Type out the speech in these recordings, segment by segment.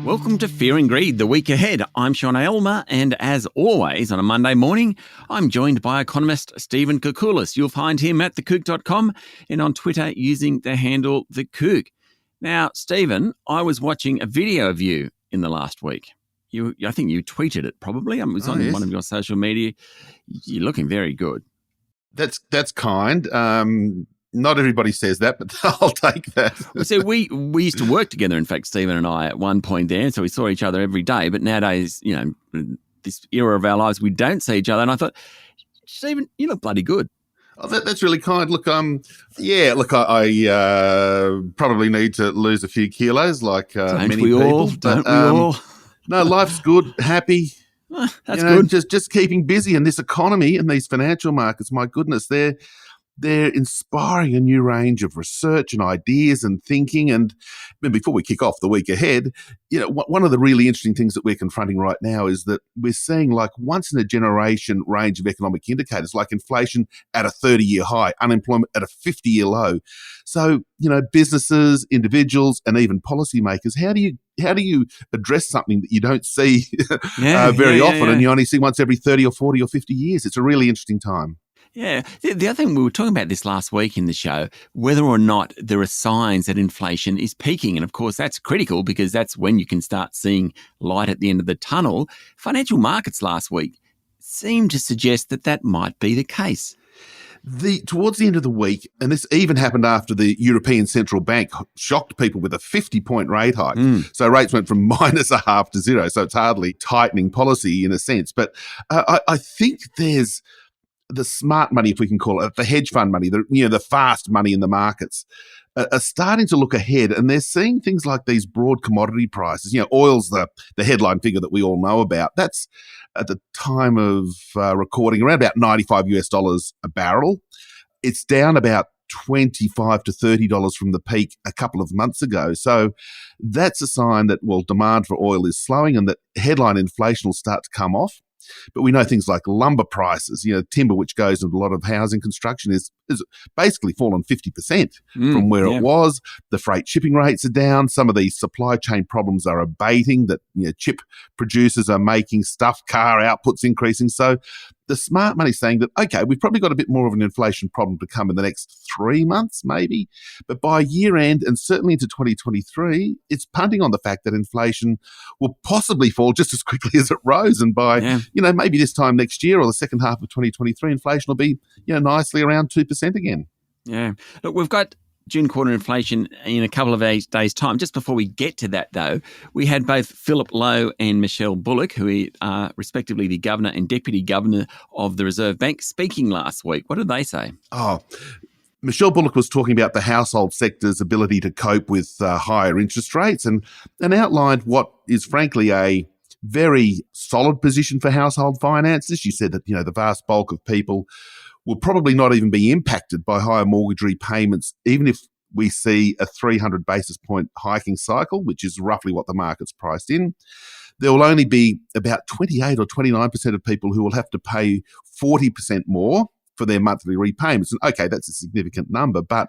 Welcome to Fear and Greed, the week ahead. I'm Sean Aylmer, and as always on a Monday morning, I'm joined by economist Stephen Koukoulas. You'll find him at thekook.com and on Twitter using the handle thekook. Now, Stephen, I was watching a video of you in the last week. I think you tweeted it probably. It was on one of your social media. You're looking very good. That's kind. Not everybody says that, but I'll take that. So we used to work together, in fact, Stephen and I, at one point there. So we saw each other every day. But nowadays, this era of our lives, we don't see each other. And I thought, Stephen, you look bloody good. Oh, that's really kind. Look, I probably need to lose a few kilos, like many people. Don't we all? No, life's good, happy. That's good. Just keeping busy in this economy and these financial markets. My goodness, they're inspiring a new range of research and ideas and thinking. And before we kick off the week ahead, one of the really interesting things that we're confronting right now is that we're seeing like once in a generation range of economic indicators, like inflation at a 30-year high, unemployment at a 50-year low. So, businesses, individuals, and even policymakers, how do you address something that you don't see very often and you only see once every 30 or 40 or 50 years? It's a really interesting time. Yeah. The other thing, we were talking about this last week in the show, whether or not there are signs that inflation is peaking. And of course, that's critical because that's when you can start seeing light at the end of the tunnel. Financial markets last week seemed to suggest that might be the case. Towards the end of the week, and this even happened after the European Central Bank shocked people with a 50-point rate hike. So rates went from -0.5 to 0. So it's hardly tightening policy in a sense. But I think there's the smart money, if we can call it, the hedge fund money, the fast money in the markets are starting to look ahead, and they're seeing things like these broad commodity prices. Oil's the headline figure that we all know about. That's at the time of recording around about $95 a barrel. It's down about $25 to $30 from the peak a couple of months ago. So that's a sign that, demand for oil is slowing and that headline inflation will start to come off. But we know things like lumber prices, timber, which goes into a lot of housing construction, is basically fallen 50% from where it was. The freight shipping rates are down. Some of these supply chain problems are abating, that chip producers are making stuff, car outputs increasing. So the smart money is saying that, okay, we've probably got a bit more of an inflation problem to come in the next 3 months, maybe. But by year end and certainly into 2023, it's punting on the fact that inflation will possibly fall just as quickly as it rose. And by, maybe this time next year or the second half of 2023, inflation will be, nicely around 2% again. Yeah. Look, we've got June quarter inflation in a couple of days' time. Just before we get to that, though, we had both Philip Lowe and Michelle Bullock, who are respectively the Governor and Deputy Governor of the Reserve Bank, speaking last week. What did they say? Michelle Bullock was talking about the household sector's ability to cope with higher interest rates and outlined what is frankly a very solid position for household finances. She said that, the vast bulk of people will probably not even be impacted by higher mortgage repayments, even if we see a 300 basis point hiking cycle, which is roughly what the market's priced in. There will only be about 28 or 29% of people who will have to pay 40% more for their monthly repayments. And okay, that's a significant number, but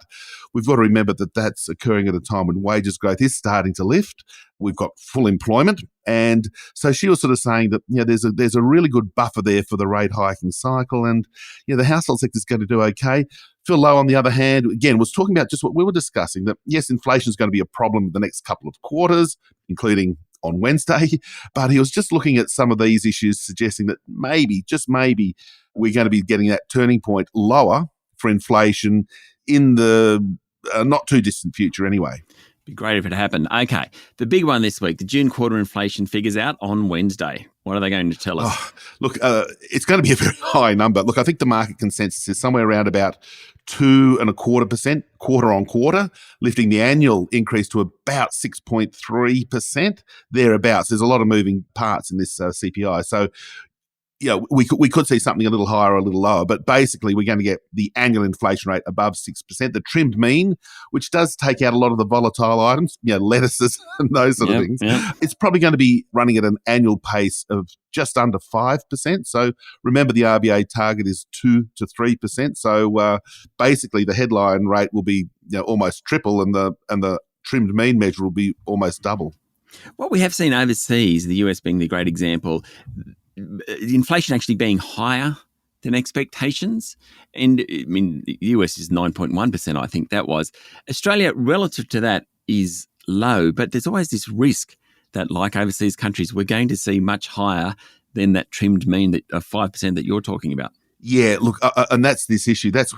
we've got to remember that that's occurring at a time when wages growth is starting to lift. We've got full employment. And so she was sort of saying that, there's a really good buffer there for the rate hiking cycle. And, the household sector is going to do okay. Phil Lowe, on the other hand, again, was talking about just what we were discussing, that yes, inflation is going to be a problem in the next couple of quarters, including on Wednesday, but he was just looking at some of these issues, suggesting that maybe, just maybe, we're going to be getting that turning point lower for inflation in the not too distant future anyway. Be great if it happened. Okay, the big one this week, the June quarter inflation figures out on Wednesday. What are they going to tell us? Look, it's going to be a very high number. Look, I think the market consensus is somewhere around about 2.25% quarter on quarter, lifting the annual increase to about 6.3% thereabouts. There's a lot of moving parts in this CPI. So, we could see something a little higher or a little lower, but basically we're going to get the annual inflation rate above 6%, the trimmed mean, which does take out a lot of the volatile items, lettuces and those sort of things. Yeah. It's probably going to be running at an annual pace of just under 5%. So remember, the RBA target is 2 to 3%. So basically the headline rate will be almost triple, and the trimmed mean measure will be almost double. What we have seen overseas, the US being the great example, the inflation actually being higher than expectations. And I mean, the US is 9.1%, I think that was. Australia, relative to that, is low, but there's always this risk that, like overseas countries, we're going to see much higher than that trimmed mean that 5% that you're talking about. Yeah, look, and that's this issue. That's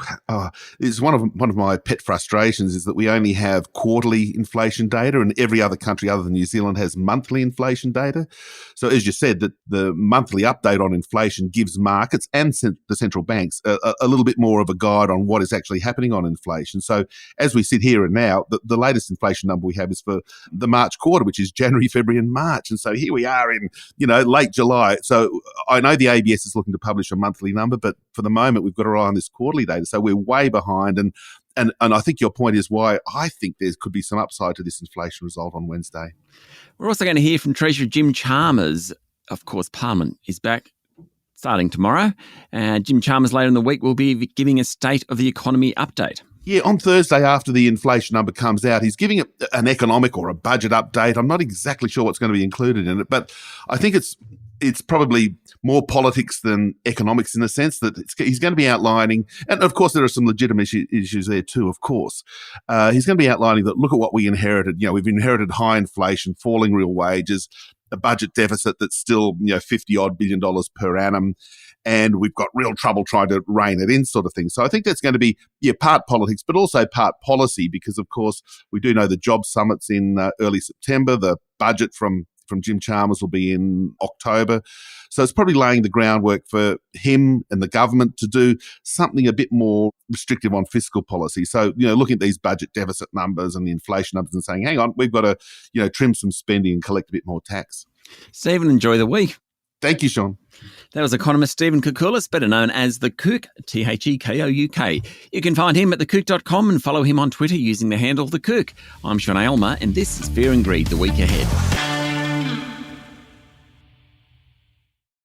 it's one of my pet frustrations is that we only have quarterly inflation data, and every other country other than New Zealand has monthly inflation data. So, as you said, that the monthly update on inflation gives markets and the central banks a little bit more of a guide on what is actually happening on inflation. So, as we sit here and now, the latest inflation number we have is for the March quarter, which is January, February, and March. And so here we are in late July. So I know the ABS is looking to publish a monthly number, but for the moment, we've got to rely on this quarterly data. So we're way behind. And I think your point is why I think there could be some upside to this inflation result on Wednesday. We're also going to hear from Treasurer Jim Chalmers. Of course, Parliament is back starting tomorrow. Jim Chalmers later in the week will be giving a State of the Economy update. Yeah, on Thursday after the inflation number comes out, he's giving it an economic or a budget update. I'm not exactly sure what's going to be included in it, but I think it's probably more politics than economics in the sense that he's going to be outlining, and of course there are some legitimate issues there too, of course. He's going to be outlining that, look at what we inherited. We've inherited high inflation, falling real wages, a budget deficit that's still, $50-odd billion per annum, and we've got real trouble trying to rein it in, sort of thing. So I think that's going to be, part politics, but also part policy, because, of course, we do know the job summit's in early September. The budget from Jim Chalmers will be in October. So it's probably laying the groundwork for him and the government to do something a bit more restrictive on fiscal policy. So, looking at these budget deficit numbers and the inflation numbers and saying, hang on, we've got to, trim some spending and collect a bit more tax. Stephen, enjoy the week. Thank you, Sean. That was economist Stephen Koukoulas, better known as the Kouk, Thekouk. You can find him at thekouk.com and follow him on Twitter using the handle The Kouk. I'm Sean Aylmer, and this is Fear and Greed, the week ahead.